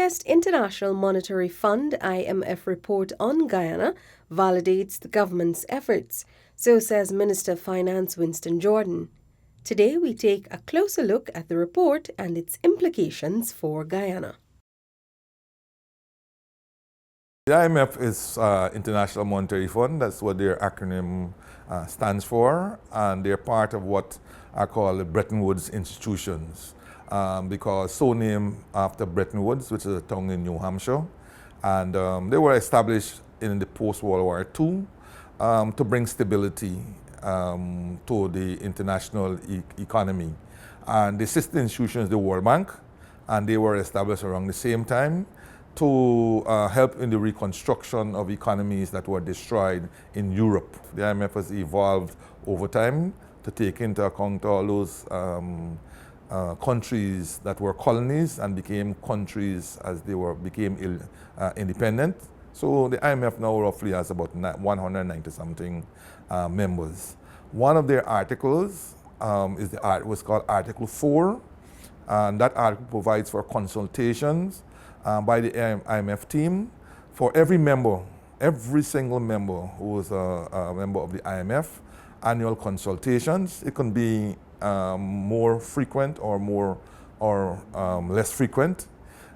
latest International Monetary Fund IMF report on Guyana validates the government's efforts, so says Minister of Finance Winston Jordan. Today we take a closer look at the report and its implications for Guyana. The IMF is International Monetary Fund. That's what their acronym stands for, and they're part of what are called the Bretton Woods institutions, because so named after Bretton Woods, which is a town in New Hampshire, and they were established in the post-World War II to bring stability to the international economy. And the sister institution is the World Bank, and they were established around the same time to help in the reconstruction of economies that were destroyed in Europe. The IMF has evolved over time to take into account all those countries that were colonies and became countries as they became independent. So the IMF now roughly has about 190-something members. One of their articles was called Article 4, and that article provides for consultations by the IMF team for every single member who is a member of the IMF, annual consultations. It can be more frequent or less frequent,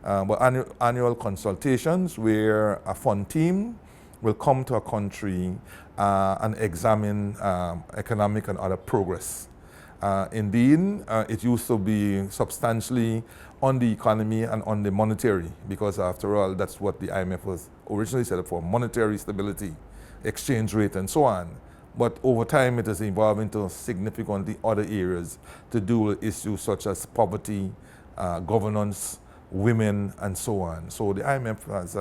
but annual consultations where a fund team will come to a country and examine economic and other progress. Indeed, it used to be substantially on the economy and on the monetary, because after all, that's what the IMF was originally set up for: monetary stability, exchange rate, and so on. But over time, it has evolved into significantly other areas to do with issues such as poverty, governance, women, and so on. So the IMF has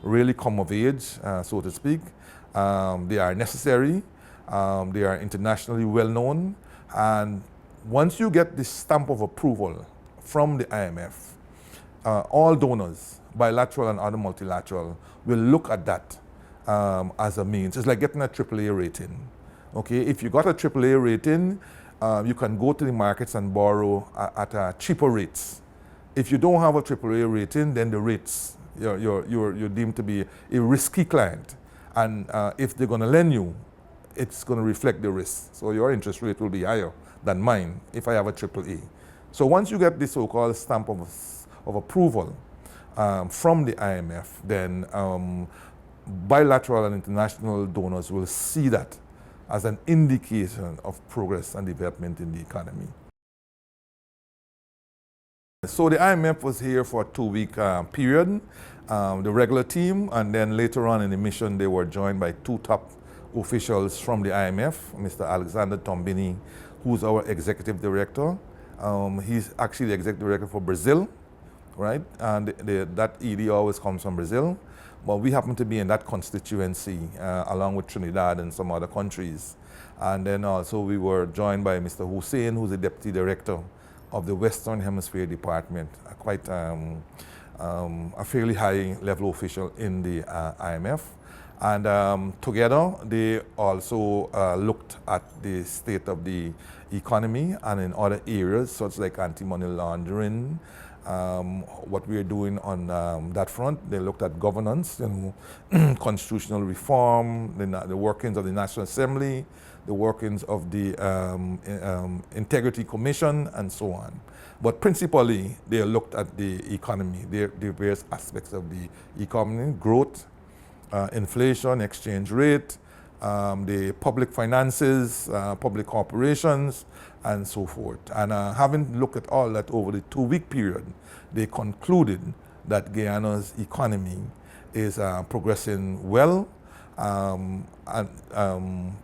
really come of age, so to speak. They are necessary. They are internationally well known. And once you get the stamp of approval from the IMF, all donors, bilateral and other multilateral, will look at that as a means. It's like getting a AAA rating. Okay, if you got a AAA rating, you can go to the markets and borrow at cheaper rates. If you don't have a AAA rating, then the rates, you're deemed to be a risky client. And if they're going to lend you, it's going to reflect the risk. So your interest rate will be higher than mine if I have a AAA. So once you get the so-called stamp of approval from the IMF, then bilateral and international donors will see that as an indication of progress and development in the economy. So the IMF was here for a 2-week period, the regular team, and then later on in the mission they were joined by 2 top officials from the IMF, Mr. Alexander Tombini, who's our executive director. He's actually the executive director for Brazil, right? And that ED always comes from Brazil. But we happen to be in that constituency along with Trinidad and some other countries. And then also we were joined by Mr. Hussein, who's the deputy director of the Western Hemisphere Department, quite a fairly high level official in the IMF. And together, they also looked at the state of the economy and in other areas, such like anti-money laundering, what we are doing on that front. They looked at governance, constitutional reform, the workings of the National Assembly, the workings of the Integrity Commission, and so on. But principally, they looked at the economy, the various aspects of the economy: growth, inflation, exchange rate, the public finances, public corporations, and so forth. And having looked at all that over the 2-week period, they concluded that Guyana's economy is progressing well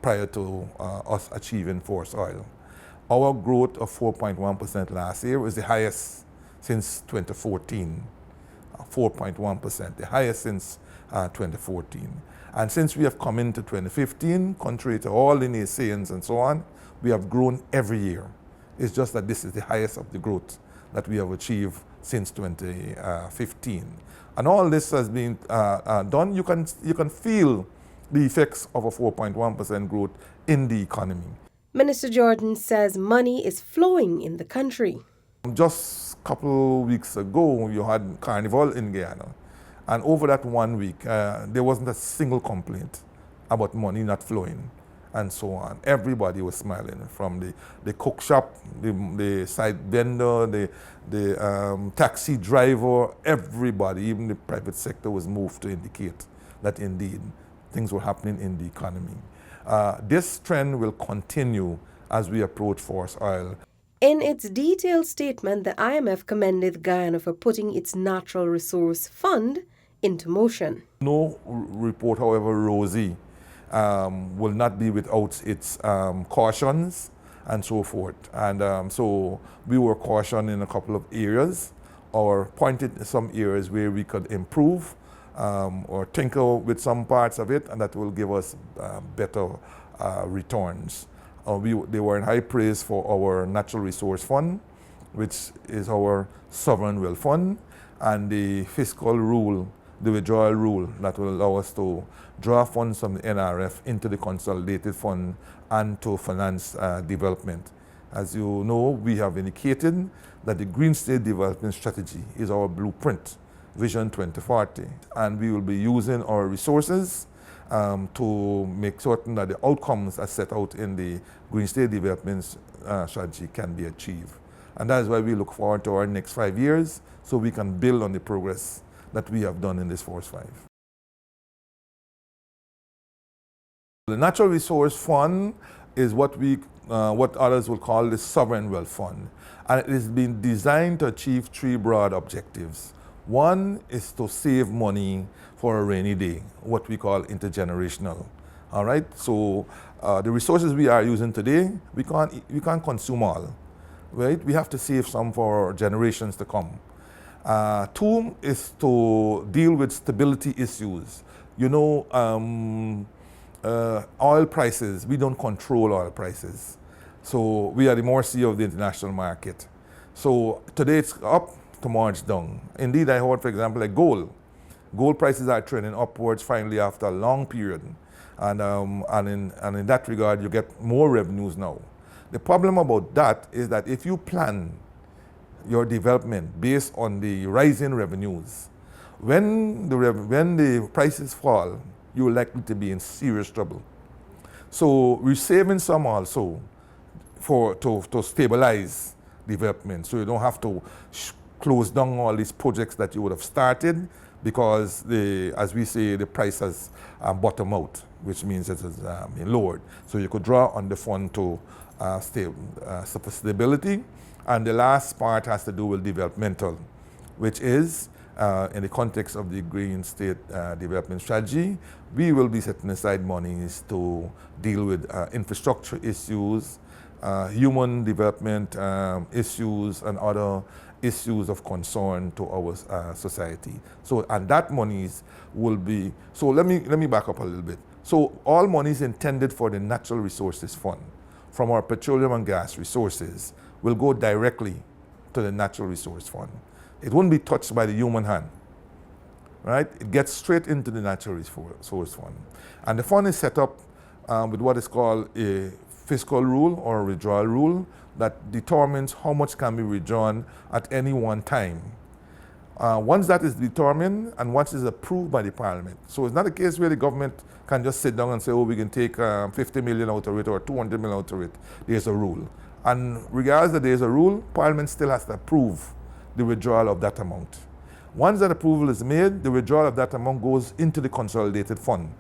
prior to us achieving force oil. Our growth of 4.1% last year was the highest since 2014. 4.1%, the highest since 2014. And since we have come into 2015, contrary to all the naysayers and so on, we have grown every year. It's just that this is the highest of the growth that we have achieved since 2015. And all this has been done. You can feel the effects of a 4.1% growth in the economy. Minister Jordan says money is flowing in the country. Just a couple weeks ago, you had Carnival in Guyana. And over that 1 week, there wasn't a single complaint about money not flowing and so on. Everybody was smiling, from the cook shop, the side vendor, the taxi driver, everybody, even the private sector was moved to indicate that indeed things were happening in the economy. This trend will continue as we approach forest oil. In its detailed statement, the IMF commended Guyana for putting its natural resource fund into motion. No report, however rosy, will not be without its cautions and so forth. And so we were cautioned in a couple of areas, or pointed some areas where we could improve or tinker with some parts of it, and that will give us better returns. They were in high praise for our natural resource fund, which is our sovereign wealth fund, and the fiscal rule, the withdrawal rule that will allow us to draw funds from the NRF into the consolidated fund and to finance development. As you know, we have indicated that the Green State Development Strategy is our blueprint, Vision 2040, and we will be using our resources to make certain that the outcomes as set out in the Green State Development Strategy can be achieved. And that is why we look forward to our next 5 years, so we can build on the progress that we have done in this Force 5. The Natural Resource Fund is what others will call the Sovereign Wealth Fund. And it has been designed to achieve 3 broad objectives. One is to save money for a rainy day, what we call intergenerational. All right, so the resources we are using today, we can't consume all, right? We have to save some for generations to come. 2 is to deal with stability issues. You know, oil prices, we don't control oil prices. So we are at the mercy of the international market. So today it's up, tomorrow it's down. Indeed, I heard, for example, like gold. Gold prices are trending upwards finally after a long period. And in that regard, you get more revenues now. The problem about that is that if you plan your development based on the rising revenues, when the prices fall, you're likely to be in serious trouble. So we're saving some also to stabilize development, so you don't have to close down all these projects that you would have started, because as we say, the price has bottomed out, which means it has been lowered. So you could draw on the fund to for stability. And the last part has to do with developmental, which is in the context of the Green State Development Strategy, we will be setting aside monies to deal with infrastructure issues, human development issues, and other issues of concern to our society. So, and that monies will be, so let me back up a little bit. So all monies intended for the Natural Resources Fund from our petroleum and gas resources will go directly to the Natural Resource Fund. It won't be touched by the human hand, right? It gets straight into the Natural Resource Fund. And the fund is set up with what is called a fiscal rule or a withdrawal rule that determines how much can be withdrawn at any one time. Once that is determined and once it's approved by the Parliament. So it's not a case where the government can just sit down and say, oh, we can take 50 million out of it or 200 million out of it. There's a rule. And regardless that there's a rule, Parliament still has to approve the withdrawal of that amount. Once that approval is made, the withdrawal of that amount goes into the consolidated fund.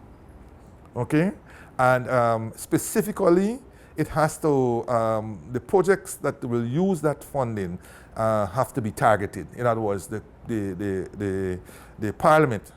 Okay? And specifically, it has to, the projects that will use that funding have to be targeted. In other words, the Parliament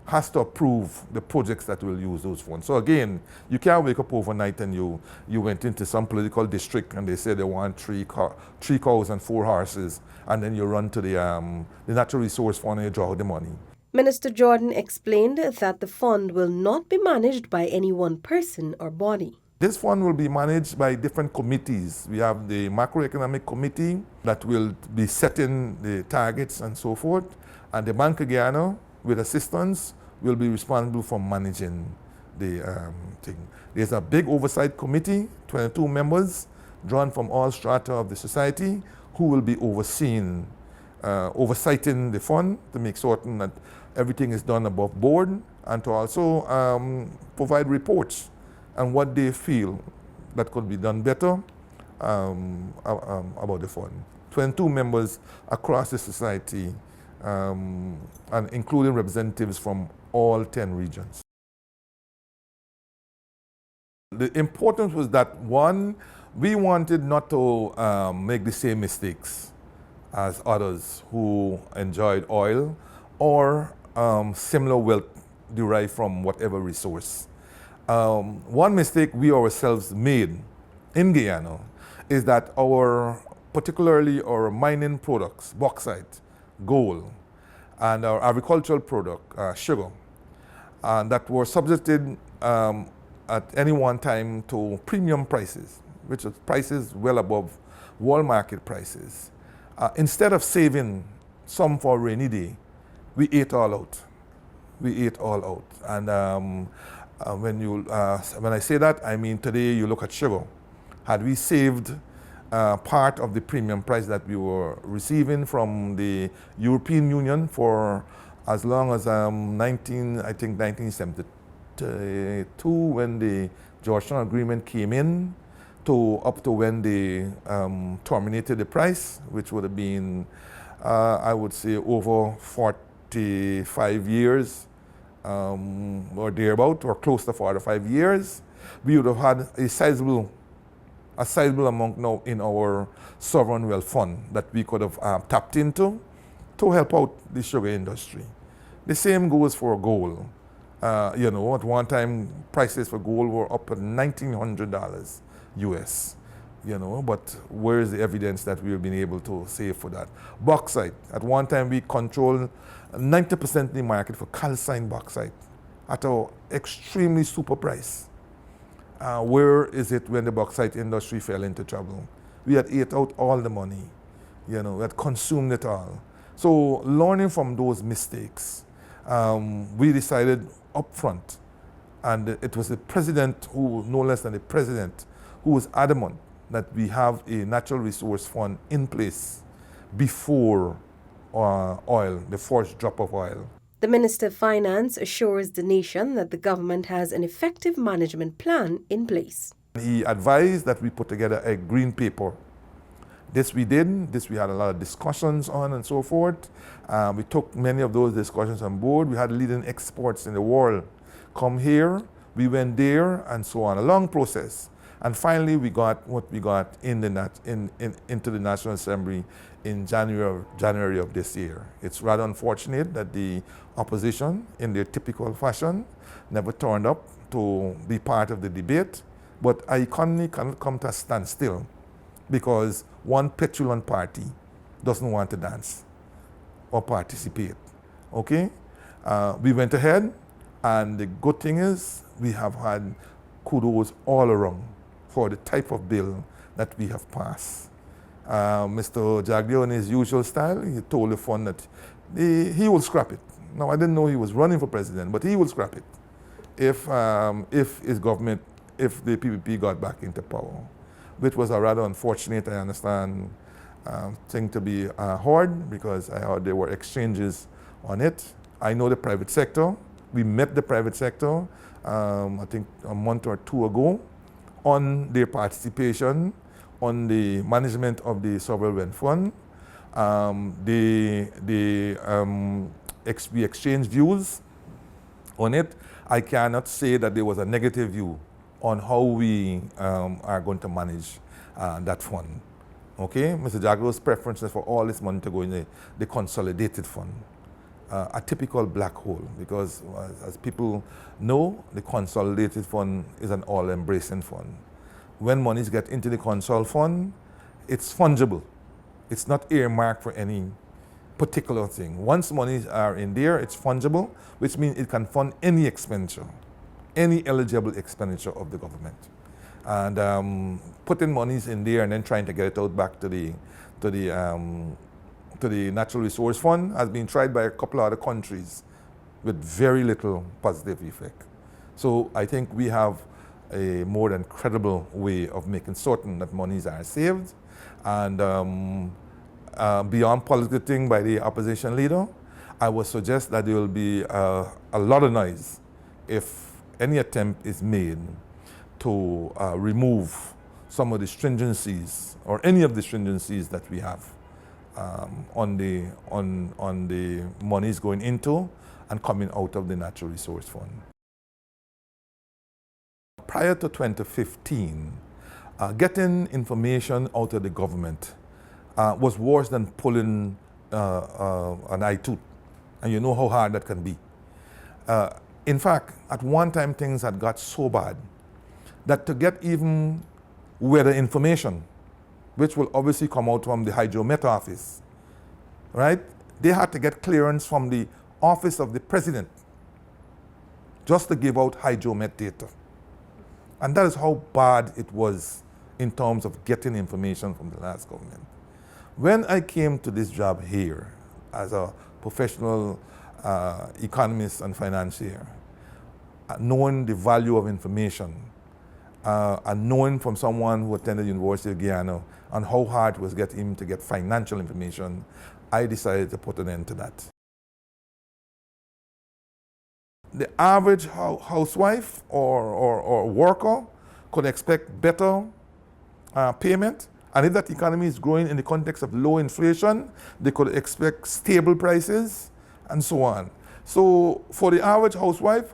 has to approve the projects that will use those funds. So again, you can't wake up overnight and you went into some political district and they said they want three cows and 4 horses, and then you run to the Natural Resource Fund and you draw the money. Minister Jordan explained that the fund will not be managed by any one person or body. This fund will be managed by different committees. We have the macroeconomic committee that will be setting the targets and so forth, and the Bank of Guyana, with assistance, will be responsible for managing the thing. There's a big oversight committee, 22 members, drawn from all strata of the society, who will be oversighting the fund to make certain that everything is done above board, and to also provide reports on what they feel that could be done better about the fund. 22 members across the society, and including representatives from all 10 regions. The importance was that, one, we wanted not to make the same mistakes as others who enjoyed oil or similar wealth derived from whatever resource. One mistake we ourselves made in Guyana is that particularly our mining products, bauxite, gold, and our agricultural product, sugar, that were subjected at any one time to premium prices, which is prices well above world market prices. Instead of saving some for a rainy day, we ate all out. We ate all out. And when I say that, I mean today you look at sugar. Had we saved part of the premium price that we were receiving from the European Union for as long as 1972, when the Georgetown Agreement came in, to up to when they terminated the price, which would have been, I would say, over 45 years or thereabout, or close to 45 years, we would have had a sizable amount now in our sovereign wealth fund that we could have tapped into to help out the sugar industry. The same goes for gold. At one time, prices for gold were up at $1,900 US. But where is the evidence that we've been able to save for that? Bauxite. At one time, we controlled 90% of the market for calcined bauxite at an extremely super price. Where is it when the bauxite industry fell into trouble? We had ate out all the money. We had consumed it all. So learning from those mistakes, we decided up front, and it was the president no less than the president, who was adamant that we have a natural resource fund in place before oil, the first drop of oil. The Minister of Finance assures the nation that the government has an effective management plan in place. He advised that we put together a green paper. This we did. This we had a lot of discussions on and so forth. We took many of those discussions on board. We had leading experts in the world come here. We went there, and so on. A long process. And finally, we got what we got into the National Assembly in January of this year. It's rather unfortunate that the opposition, in their typical fashion, never turned up to be part of the debate. But our economy cannot come to a standstill because one petulant party doesn't want to dance or participate. Okay? We went ahead, and the good thing is we have had kudos all around for the type of bill that we have passed. Mr. Jagdeo, in his usual style, he told the fund that he will scrap it. Now, I didn't know he was running for president, but he will scrap it if his government, if the PPP got back into power, which was a rather unfortunate, I understand, thing to be heard, because I heard there were exchanges on it. I know the private sector. We met the private sector, I think a month or two ago, on their participation on the management of the sovereign wealth fund. We exchanged views on it. I cannot say that there was a negative view on how we are going to manage that fund. Okay, Mr. Jaglo's preference is for all this money to go in the consolidated fund, a typical black hole, because as people know, the consolidated fund is an all-embracing fund. When monies get into the consol fund, it's fungible. It's not earmarked for any particular thing. Once monies are in there, it's fungible, which means it can fund any expenditure, any eligible expenditure of the government. And putting monies in there and then trying to get it out back to the Natural Resource Fund has been tried by a couple of other countries with very little positive effect. So I think we have a more than credible way of making certain that monies are saved. And beyond politicking by the opposition leader, I would suggest that there will be a lot of noise if any attempt is made to remove some of the stringencies or any of the stringencies that we have on the monies going into and coming out of the Natural Resource Fund. Prior to 2015, getting information out of the government was worse than pulling an eye tooth, and you know how hard that can be. In fact, at one time things had got so bad that to get even weather information, which will obviously come out from the Hydromet office, right? They had to get clearance from the office of the president just to give out Hydromet data. And that is how bad it was in terms of getting information from the last government. When I came to this job here as a professional economist and financier, knowing the value of information, and knowing from someone who attended the University of Guyana and how hard it was getting to get financial information, I decided to put an end to that. The average housewife or worker could expect better payment, and if that economy is growing in the context of low inflation, they could expect stable prices and so on. So for the average housewife,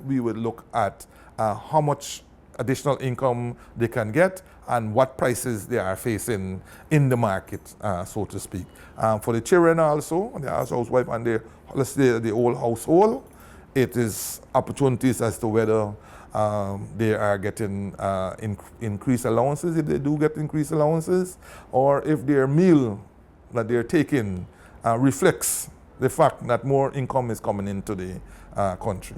we would look at how much additional income they can get and what prices they are facing in the market, so to speak. For the children also, the housewife and the whole household, it is opportunities as to whether they are getting increased allowances, if they do get increased allowances, or if their meal that they're taking reflects the fact that more income is coming into the country.